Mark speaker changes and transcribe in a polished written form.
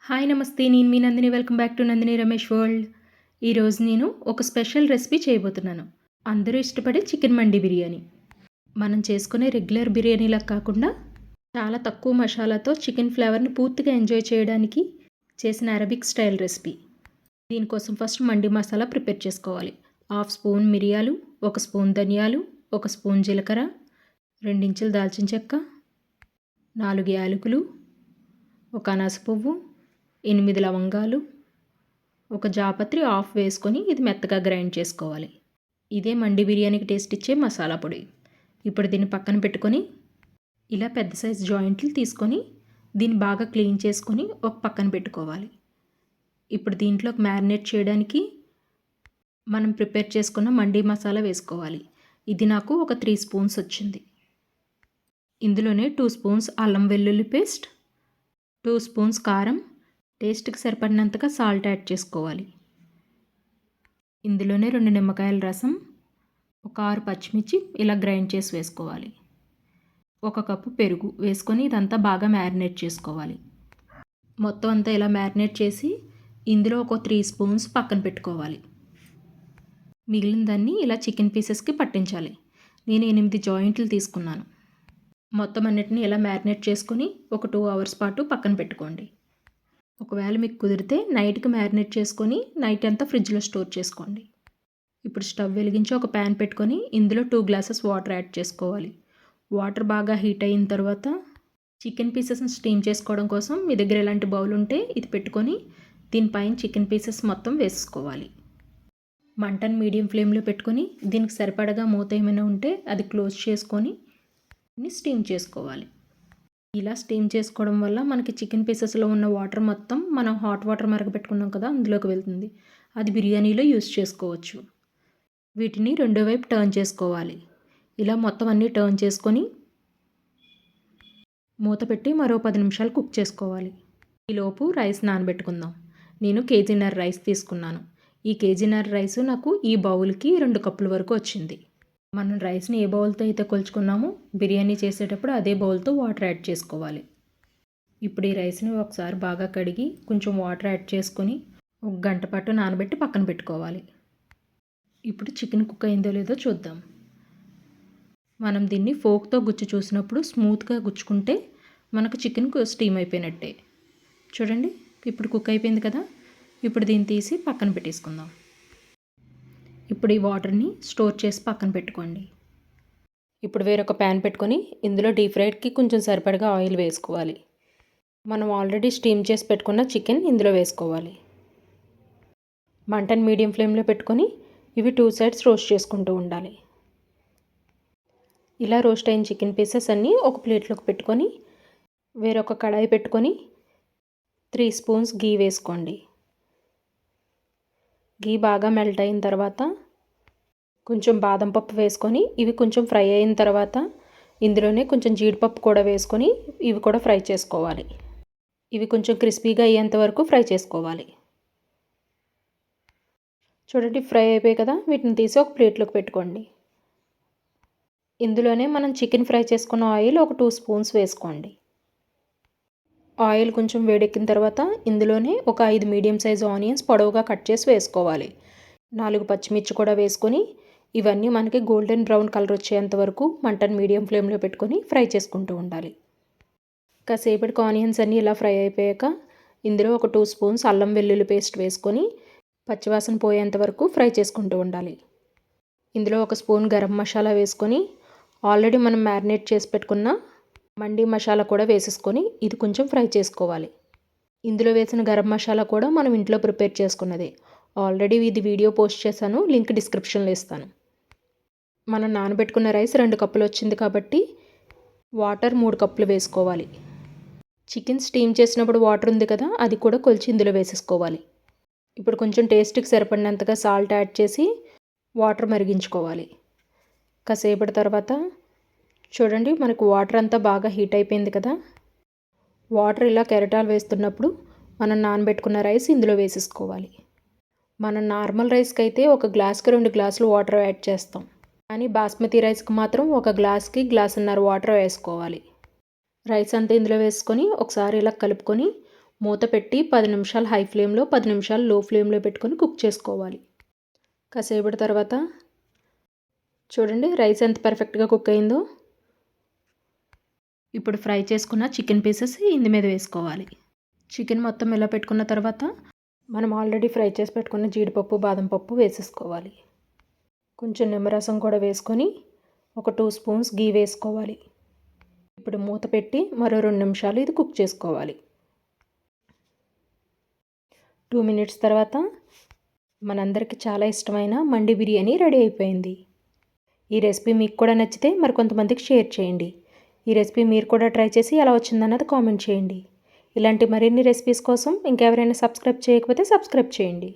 Speaker 1: Hi నమస్తే, నేను మీ Nandini. Welcome back to Nandini Ramesh world. ఈరోజు నేను ఒక స్పెషల్ రెసిపీ చేయబోతున్నాను. అందరూ ఇష్టపడే చికెన్ మండి బిర్యానీ. మనం చేసుకునే రెగ్యులర్ బిర్యానీలా కాకుండా చాలా తక్కువ మసాలాతో చికెన్ ఫ్లేవర్ని పూర్తిగా ఎంజాయ్ చేయడానికి చేసిన అరబిక్ స్టైల్ రెసిపీ. దీనికోసం ఫస్ట్ మండి మసాలా ప్రిపేర్ చేసుకోవాలి. 1/2 స్పూన్ మిరియాలు, 1 స్పూన్ ధనియాలు, 1 స్పూన్ జీలకర్ర, 2 ఇంచుల దాల్చిన చెక్క, 4 యాలకులు, 1 అనాస పువ్వు, 8 లవంగాలు, 1 జాపత్రి ఆఫ్ వేసుకొని ఇది మెత్తగా గ్రైండ్ చేసుకోవాలి. ఇదే మండి బిర్యానీకి టేస్ట్ ఇచ్చే మసాలా పొడి. ఇప్పుడు దీన్ని పక్కన పెట్టుకొని ఇలా పెద్ద సైజ్ జాయింట్లు తీసుకొని దీన్ని బాగా క్లీన్ చేసుకొని ఒక పక్కన పెట్టుకోవాలి. ఇప్పుడు దీంట్లోకి మ్యారినేట్ చేయడానికి మనం ప్రిపేర్ చేసుకున్న మండి మసాలా వేసుకోవాలి. ఇది నాకు ఒక 3 స్పూన్స్ వచ్చింది. ఇందులోనే 2 స్పూన్స్ అల్లం వెల్లుల్లి పేస్ట్, 2 స్పూన్స్ కారం, టేస్ట్కి సరిపడినంతగా సాల్ట్ యాడ్ చేసుకోవాలి. ఇందులోనే 2 నిమ్మకాయల రసం, ఒక 6 పచ్చిమిర్చి ఇలా గ్రైండ్ చేసి వేసుకోవాలి. 1 కప్పు పెరుగు వేసుకొని ఇదంతా బాగా మ్యారినేట్ చేసుకోవాలి. మొత్తం అంతా ఇలా మ్యారినేట్ చేసి ఇందులో ఒక 3 స్పూన్స్ పక్కన పెట్టుకోవాలి. మిగిలిన దాన్ని ఇలా చికెన్ పీసెస్కి పట్టించాలి. నేను 8 జాయింట్లు తీసుకున్నాను. మొత్తం అన్నిటిని ఇలా మ్యారినేట్ చేసుకొని ఒక 2 అవర్స్ పాటు పక్కన పెట్టుకోండి. ఒకవేళ మీకు కుదిరితే నైట్కి మ్యారినేట్ చేసుకొని నైట్ అంతా ఫ్రిడ్జ్లో స్టోర్ చేసుకోండి. ఇప్పుడు స్టవ్ వెలిగించి ఒక ప్యాన్ పెట్టుకొని ఇందులో 2 గ్లాసెస్ వాటర్ యాడ్ చేసుకోవాలి. వాటర్ బాగా హీట్ అయిన తర్వాత చికెన్ పీసెస్ని స్టీమ్ చేసుకోవడం కోసం మీ దగ్గర ఎలాంటి బౌల్ ఉంటే ఇది పెట్టుకొని దీనిపైన చికెన్ పీసెస్ మొత్తం వేసుకోవాలి. మంటను మీడియం ఫ్లేమ్లో పెట్టుకొని దీనికి సరిపడగా మూత ఏమైనా ఉంటే అది క్లోజ్ చేసుకొని స్టీమ్ చేసుకోవాలి. ఇలా స్టీమ్ చేసుకోవడం వల్ల మనకి చికెన్ పీసెస్లో ఉన్న వాటర్ మొత్తం మనం హాట్ వాటర్ మరగపెట్టుకున్నాం కదా అందులోకి వెళ్తుంది. అది బిర్యానీలో యూస్ చేసుకోవచ్చు. వీటిని రెండో వైపు టర్న్ చేసుకోవాలి. ఇలా మొత్తం అన్నీ టర్న్ చేసుకొని మూత పెట్టి మరో 10 నిమిషాలు కుక్ చేసుకోవాలి. ఈలోపు రైస్ నానబెట్టుకుందాం. నేను కేజీన్నర రైస్ తీసుకున్నాను. ఈ కేజీన్నర రైస్ నాకు ఈ బౌల్కి 2 కప్పుల వరకు వచ్చింది. మనం రైస్ని ఏ బౌల్తో అయితే కొలుచుకున్నామో బిర్యానీ చేసేటప్పుడు అదే బౌల్తో వాటర్ యాడ్ చేసుకోవాలి. ఇప్పుడు ఈ రైస్ని ఒకసారి బాగా కడిగి కొంచెం వాటర్ యాడ్ చేసుకొని 1 గంట పాటు నానబెట్టి పక్కన పెట్టుకోవాలి. ఇప్పుడు చికెన్ కుక్ అయిందో లేదో చూద్దాం. మనం దీన్ని ఫోక్తో గుచ్చి చూసినప్పుడు స్మూత్గా గుచ్చుకుంటే మనకు చికెన్ స్టీమ్ అయిపోయినట్టే. చూడండి, ఇప్పుడు కుక్ అయిపోయింది కదా. ఇప్పుడు దీన్ని తీసి పక్కన పెట్టేసుకుందాం. ఇప్పుడు ఈ వాటర్ని స్టోర్ చేసి పక్కన పెట్టుకోండి. ఇప్పుడు వేరొక ప్యాన్ పెట్టుకొని ఇందులో డీప్ ఫ్రైడ్కి కొంచెం సరిపడగా ఆయిల్ వేసుకోవాలి. మనం ఆల్రెడీ స్టీమ్ చేసి పెట్టుకున్న చికెన్ ఇందులో వేసుకోవాలి. మంటను మీడియం ఫ్లేమ్లో పెట్టుకొని ఇవి 2 సైడ్స్ రోస్ట్ చేసుకుంటూ ఉండాలి. ఇలా రోస్ట్ అయిన చికెన్ పీసెస్ అన్నీ ఒక ప్లేట్లోకి పెట్టుకొని వేరొక కడాయి పెట్టుకొని 3 స్పూన్స్ గీ వేసుకోండి. గీ బాగా మెల్ట్ అయిన తర్వాత కొంచెం బాదం పప్పు వేసుకొని ఇవి కొంచెం ఫ్రై అయిన తర్వాత ఇందులోనే కొంచెం జీడిపప్పు కూడా వేసుకొని ఇవి కూడా ఫ్రై చేసుకోవాలి. ఇవి కొంచెం క్రిస్పీగా అయ్యేంత వరకు ఫ్రై చేసుకోవాలి. చూడండి, ఫ్రై అయిపోయాయి కదా. వీటిని తీసి ఒక ప్లేట్లోకి పెట్టుకోండి. ఇందులోనే మనం చికెన్ ఫ్రై చేసుకున్న ఆయిల్ ఒక 2 స్పూన్స్ వేసుకోండి. ఆయిల్ కొంచెం వేడెక్కిన తర్వాత ఇందులోనే ఒక 5 మీడియం సైజ్ ఆనియన్స్ పొడవుగా కట్ చేసి వేసుకోవాలి. 4 పచ్చిమిర్చి కూడా వేసుకొని ఇవన్నీ మనకి గోల్డెన్ బ్రౌన్ కలర్ వచ్చేంత వరకు మంటను మీడియం ఫ్లేమ్లో పెట్టుకొని ఫ్రై చేసుకుంటూ ఉండాలి. కాసేపటికి ఆనియన్స్ అన్నీ ఇలా ఫ్రై అయిపోయాక ఇందులో ఒక 2 స్పూన్స్ అల్లం వెల్లుల్లి పేస్ట్ వేసుకొని పచ్చివాసన పోయేంత వరకు ఫ్రై చేసుకుంటూ ఉండాలి. ఇందులో 1 స్పూన్ గరం మసాలా వేసుకొని ఆల్రెడీ మనం మ్యారినేట్ చేసి పెట్టుకున్న మండి మసాలా కూడా వేసేసుకొని ఇది కొంచెం ఫ్రై చేసుకోవాలి. ఇందులో వేసిన గరం మసాలా కూడా మనం ఇంట్లో ప్రిపేర్ చేసుకున్నదే. ఆల్రెడీ ఇది వీడియో పోస్ట్ చేశాను, లింక్ డిస్క్రిప్షన్లో ఇస్తాను. మనం నానబెట్టుకున్న రైస్ 2 కప్పులు వచ్చింది కాబట్టి వాటర్ 3 కప్పులు వేసుకోవాలి. చికెన్ స్టీమ్ చేసినప్పుడు వాటర్ ఉంది కదా, అది కూడా కొలిచి ఇందులో వేసేసుకోవాలి. ఇప్పుడు కొంచెం టేస్ట్కి సరిపడినంతగా సాల్ట్ యాడ్ చేసి వాటర్ మరిగించుకోవాలి. కాసేపటి తర్వాత చూడండి, మనకు వాటర్ అంతా బాగా హీట్ అయిపోయింది కదా. వాటర్ ఇలా కెరటాలు వేస్తున్నప్పుడు మనం నానబెట్టుకున్న రైస్ ఇందులో వేసేసుకోవాలి. మనం నార్మల్ రైస్కి అయితే 1 గ్లాస్కి 2 గ్లాసులు వాటర్ యాడ్ చేస్తాం. కానీ బాస్మతి రైస్కి మాత్రం 1 గ్లాస్కి గ్లాసున్నర వాటర్ వేసుకోవాలి. రైస్ అంతా ఇందులో వేసుకొని ఒకసారి ఇలా కలుపుకొని మూత పెట్టి 10 నిమిషాలు హై ఫ్లేమ్లో 10 నిమిషాలు లో ఫ్లేమ్లో పెట్టుకొని కుక్ చేసుకోవాలి. కాసేపటి తర్వాత చూడండి రైస్ ఎంత పర్ఫెక్ట్గా కుక్ అయిందో. ఇప్పుడు ఫ్రై చేసుకున్న చికెన్ పీసెస్ ఇందు మీద వేసుకోవాలి. చికెన్ మొత్తం ఇలా పెట్టుకున్న తర్వాత మనం ఆల్రెడీ ఫ్రై చేసి పెట్టుకున్న జీడిపప్పు బాదం పప్పు వేసేసుకోవాలి. కొంచెం నిమ్మరసం కూడా వేసుకొని ఒక 2 స్పూన్స్ గీ వేసుకోవాలి. ఇప్పుడు మూత పెట్టి మరో 2 నిమిషాలు ఇది కుక్ చేసుకోవాలి. 2 మినిట్స్ తర్వాత మనందరికీ చాలా ఇష్టమైన మండి బిర్యానీ రెడీ అయిపోయింది. ఈ రెసిపీ మీకు కూడా నచ్చితే మరి కొంతమందికి షేర్ చేయండి. ఈ రెసిపీ మీరు కూడా ట్రై చేసి ఎలా వచ్చిందన్నది కామెంట్ చేయండి. ఇలాంటి మరిన్ని రెసిపీస్ కోసం ఇంకెవరైనా సబ్స్క్రైబ్ చేయకపోతే సబ్స్క్రైబ్ చేయండి.